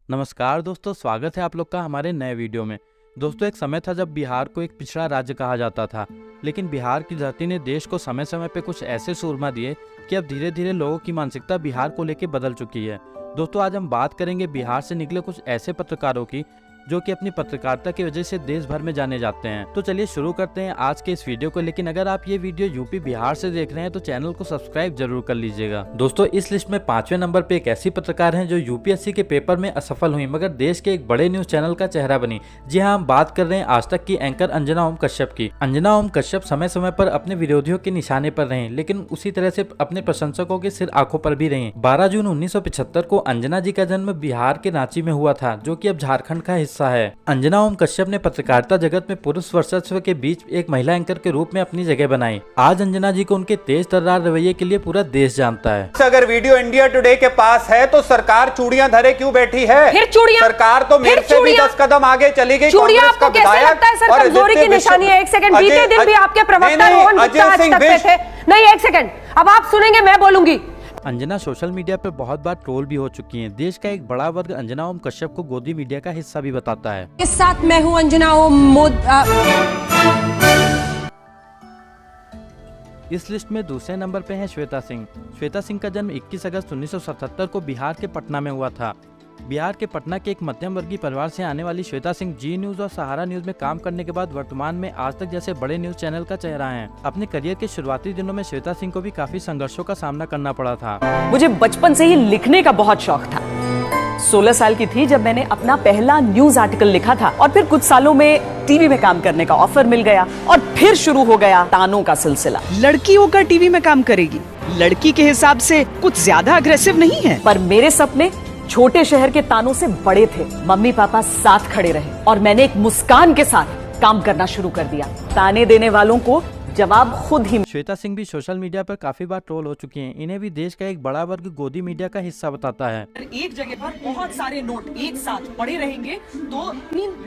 नमस्कार दोस्तों, स्वागत है आप लोग का हमारे नए वीडियो में। दोस्तों, एक समय था जब बिहार को एक पिछड़ा राज्य कहा जाता था, लेकिन बिहार की धरती ने देश को समय समय पे कुछ ऐसे सूरमा दिए कि अब धीरे धीरे लोगों की मानसिकता बिहार को लेकर बदल चुकी है। दोस्तों, आज हम बात करेंगे बिहार से निकले कुछ ऐसे पत्रकारों की जो कि अपनी पत्रकारिता की वजह से देश भर में जाने जाते हैं। तो चलिए शुरू करते हैं आज के इस वीडियो को। लेकिन अगर आप ये वीडियो यूपी बिहार से देख रहे हैं तो चैनल को सब्सक्राइब जरूर कर लीजिएगा। दोस्तों, इस लिस्ट में 5वें नंबर पे एक ऐसी पत्रकार हैं जो यूपीएससी के पेपर में असफल हुई मगर देश के एक बड़े न्यूज चैनल का चेहरा बनी। जी हाँ, हम बात कर रहे हैं आज तक की एंकर अंजना ओम कश्यप की। अंजना ओम कश्यप समय समय पर अपने विरोधियों के निशाने पर रहे, लेकिन उसी तरह से अपने प्रशंसकों के सिर आंखों पर भी रही। 12 जून 1975 को अंजना जी का जन्म बिहार के रांची में हुआ था, जो कि अब झारखंड का हिस्सा है। अंजना ओम कश्यप ने पत्रकारिता जगत में पुरुष वर्चस्व के बीच एक महिला एंकर के रूप में अपनी जगह बनाई। आज अंजना जी को उनके तेज तर्रार रवैये के लिए पूरा देश जानता है। अगर वीडियो इंडिया टुडे के पास है तो सरकार चूड़ियां धरे क्यों बैठी है? फिर चूड़ियां? सरकार तो मेरे से भी 10 कदम आगे चली गई। चूड़ियां आपको कैसे लगता है सर कमजोरी की निशानी है? एक सेकंड, बीते दिन भी आपके प्रवक्ता रोहन गुप्ता आज तक पे थे। नहीं, एक सेकंड, अब आप सुनेंगे, मैं बोलूंगी। अंजना सोशल मीडिया पर बहुत बार ट्रोल भी हो चुकी हैं। देश का एक बड़ा वर्ग अंजना ओम कश्यप को गोदी मीडिया का हिस्सा भी बताता है। इस साथ मैं हूं अंजना ओम इस लिस्ट में दूसरे नंबर पे है श्वेता सिंह। श्वेता सिंह का जन्म 21 अगस्त 1977 को बिहार के पटना में हुआ था। बिहार के पटना के एक मध्यम वर्गीय परिवार से आने वाली श्वेता सिंह जी न्यूज और सहारा न्यूज में काम करने के बाद वर्तमान में आज तक जैसे बड़े न्यूज चैनल का चेहरा हैं। अपने करियर के शुरुआती दिनों में श्वेता सिंह को भी काफी संघर्षों का सामना करना पड़ा था। मुझे बचपन से ही लिखने का बहुत शौक था। 16 साल की थी जब मैंने अपना पहला न्यूज आर्टिकल लिखा था और फिर कुछ सालों में टीवी में काम करने का ऑफर मिल गया और फिर शुरू हो गया तानों का सिलसिला। लड़की होकर टीवी में काम करेगी, लड़की के हिसाब से कुछ ज्यादा अग्रेसिव नहीं है। पर मेरे सपने छोटे शहर के तानों से बड़े थे। मम्मी पापा साथ खड़े रहे और मैंने एक मुस्कान के साथ काम करना शुरू कर दिया। ताने देने वालों को जवाब खुद ही। श्वेता सिंह भी सोशल मीडिया पर काफी बार ट्रोल हो चुकी हैं। इन्हें भी देश का एक बड़ा वर्ग गोदी मीडिया का हिस्सा बताता है। एक जगह पर बहुत सारे नोट एक साथ पड़े रहेंगे तो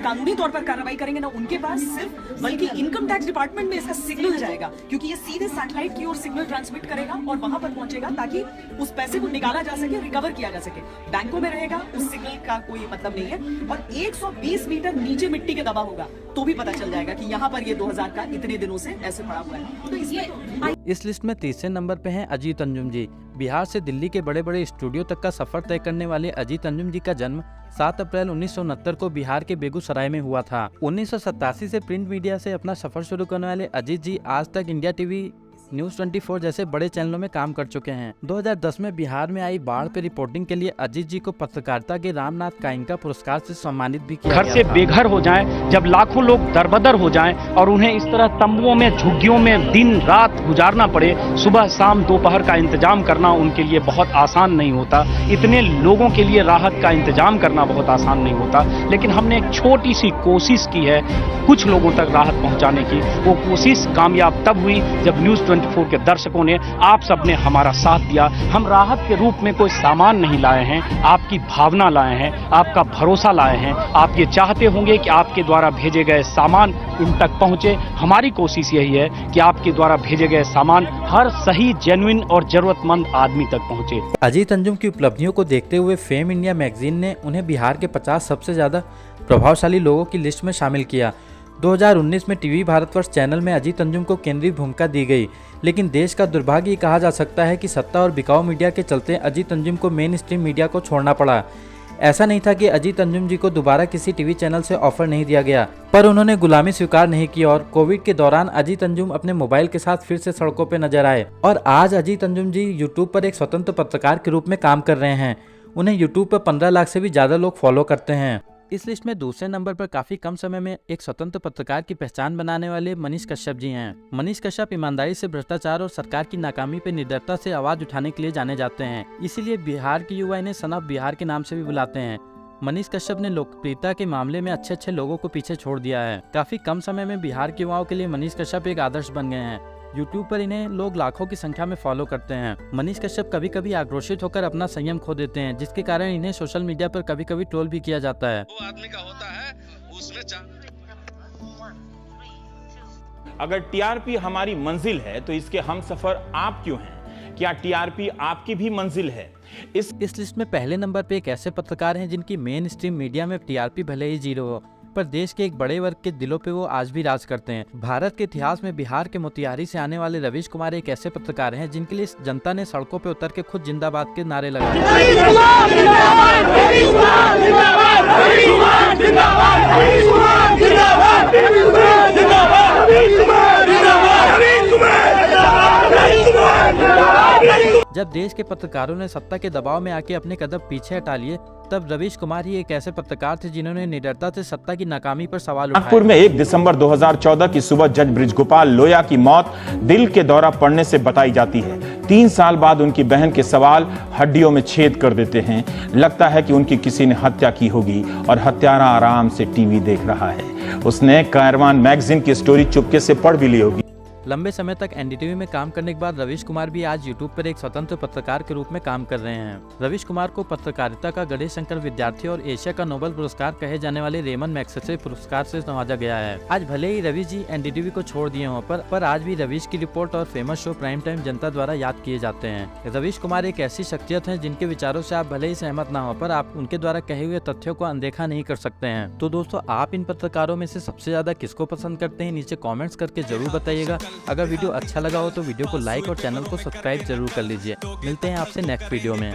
कानूनी तौर पर कार्रवाई करेंगे ना उनके पास सिर्फ, बल्कि इनकम टैक्स डिपार्टमेंट में इसका सिग्नल जाएगा, क्योंकि ये सीधे सैटेलाइट की ओर सिग्नल ट्रांसमिट करेगा और वहां पर पहुंचेगा ताकि उस पैसे को निकाला जा सके, रिकवर किया जा सके। बैंकों में रहेगा, उस सिग्नल का कोई मतलब नहीं है। और 120 मीटर नीचे मिट्टी के दबा होगा तो भी पता चल जाएगा कि यहाँ पर ये 2000 का इतने दिनों से ऐसे पड़ा हुआ है। तो इस लिस्ट में तीसरे नंबर पे हैं अजीत अंजुम जी। बिहार से दिल्ली के बड़े बड़े स्टूडियो तक का सफर तय करने वाले अजीत अंजुम जी का जन्म 7 अप्रैल 1969 को बिहार के बेगूसराय में हुआ था। 1987 से प्रिंट मीडिया से अपना सफर शुरू करने वाले अजीत जी आज तक इंडिया टीवी, न्यूज 24 जैसे बड़े चैनलों में काम कर चुके हैं। 2010 में बिहार में आई बाढ़ पे रिपोर्टिंग के लिए अजीत जी को पत्रकारिता के रामनाथ काइंका पुरस्कार से सम्मानित भी किया। घर से बेघर हो जाएं, जब लाखों लोग दरबदर हो जाएं और उन्हें इस तरह तंबुओं में, झुग्गियों में दिन रात गुजारना पड़े, सुबह शाम दोपहर का इंतजाम करना उनके लिए बहुत आसान नहीं होता। इतने लोगों के लिए राहत का इंतजाम करना बहुत आसान नहीं होता। लेकिन हमने एक छोटी सी कोशिश की है कुछ लोगों तक राहत पहुंचाने की। वो कोशिश कामयाब तब हुई जब न्यूज 24 के दर्शकों ने, आप सब ने हमारा साथ दिया। हम राहत के रूप में कोई सामान नहीं लाए हैं, आपकी भावना लाए हैं, आपका भरोसा लाए हैं। आप ये चाहते होंगे कि आपके द्वारा भेजे गए सामान इन तक पहुंचे। हमारी कोशिश यही है कि आपके द्वारा भेजे गए सामान हर सही, जेन्युइन और जरूरतमंद आदमी तक पहुंचे। अजीत अंजुम की उपलब्धियों को देखते हुए फेम इंडिया मैगजीन ने उन्हें बिहार के 50 सबसे ज्यादा प्रभावशाली लोगों की लिस्ट में शामिल किया। 2019 में टीवी भारतवर्ष चैनल में अजीत अंजुम को केंद्रीय भूमिका दी गई, लेकिन देश का दुर्भाग्य कहा जा सकता है कि सत्ता और बिकाऊ मीडिया के चलते अजीत अंजुम को मेन स्ट्रीम मीडिया को छोड़ना पड़ा। ऐसा नहीं था कि अजीत अंजुम जी को दोबारा किसी टीवी चैनल से ऑफर नहीं दिया गया, पर उन्होंने गुलामी स्वीकार नहीं की और कोविड के दौरान अजीत अंजुम अपने मोबाइल के साथ फिर से सड़कों पर नजर आए। और आज अजीत अंजुम जी यूट्यूब पर एक स्वतंत्र पत्रकार के रूप में काम कर रहे हैं। उन्हें यूट्यूब पर 15 लाख से भी ज्यादा लोग फॉलो करते हैं। इस लिस्ट में दूसरे नंबर पर काफी कम समय में एक स्वतंत्र पत्रकार की पहचान बनाने वाले मनीष कश्यप जी हैं। मनीष कश्यप ईमानदारी से भ्रष्टाचार और सरकार की नाकामी पर निडरता से आवाज उठाने के लिए जाने जाते हैं। इसीलिए बिहार की युवा इन्हें सन ऑफ बिहार के नाम से भी बुलाते हैं। मनीष कश्यप ने लोकप्रियता के मामले में अच्छे लोगों को पीछे छोड़ दिया है। काफी कम समय में बिहार के युवाओं के लिए मनीष कश्यप एक आदर्श बन गए हैं। यूट्यूब पर इन्हें लोग लाखों की संख्या में फॉलो करते हैं। मनीष कश्यप कभी कभी आक्रोशित होकर अपना संयम खो देते हैं, जिसके कारण इन्हें सोशल मीडिया पर कभी कभी ट्रोल भी किया जाता है। वो आदमी का होता है उसमें अगर टीआरपी हमारी मंजिल है तो इसके हम सफर आप क्यों हैं? क्या टीआरपी आपकी भी मंजिल है? इस लिस्ट में पहले नंबर पे एक ऐसे पत्रकार हैं जिनकी मेन स्ट्रीम मीडिया में टीआरपी भले ही 0 हो, पर देश के एक बड़े वर्ग के दिलों पे वो आज भी राज करते हैं। भारत के इतिहास में बिहार के मोतिहारी से आने वाले रवीश कुमार एक ऐसे पत्रकार हैं जिनके लिए जनता ने सड़कों पे उतर के खुद जिंदाबाद के नारे लगाए। जब देश के पत्रकारों ने सत्ता के दबाव में आके अपने कदम पीछे हटा लिए, तब रवीश कुमार ही एक ऐसे पत्रकार थे जिन्होंने निडरता से सत्ता की नाकामी पर सवाल उठाए। नागपुर में 1 दिसंबर 2014 की सुबह जज बृजगोपाल लोया की मौत दिल के दौरा पड़ने से बताई जाती है। 3 साल बाद उनकी बहन के सवाल हड्डियों में छेद कर देते हैं। लगता है कि उनकी किसी ने हत्या की होगी और हत्यारा आराम से टीवी देख रहा है। उसने कारवान मैगजीन की स्टोरी चुपके से पढ़ भी ली होगी। लंबे समय तक एनडीटीवी में काम करने के बाद रवीश कुमार भी आज यूट्यूब पर एक स्वतंत्र पत्रकार के रूप में काम कर रहे हैं। रवीश कुमार को पत्रकारिता का गणेश शंकर विद्यार्थी और एशिया का नोबेल पुरस्कार कहे जाने वाले रेमन मैग्सेसे पुरस्कार से नवाजा गया है। आज भले ही रवीश जी एनडीटीवी को छोड़ दिए हों, पर आज भी रवीश की रिपोर्ट और फेमस शो प्राइम टाइम जनता द्वारा याद किए जाते हैं। रवीश कुमार एक ऐसी शख्सियत है जिनके विचारों से आप भले ही सहमत ना हो, पर आप उनके द्वारा कहे हुए तथ्यों को अनदेखा नहीं कर सकते हैं। तो दोस्तों, आप इन पत्रकारों में से सबसे ज्यादा किसको पसंद करते हैं, नीचे कॉमेंट्स करके जरूर बताइएगा। अगर वीडियो अच्छा लगा हो तो वीडियो को लाइक और चैनल को सब्सक्राइब जरूर कर लीजिए। मिलते हैं आपसे नेक्स्ट वीडियो में।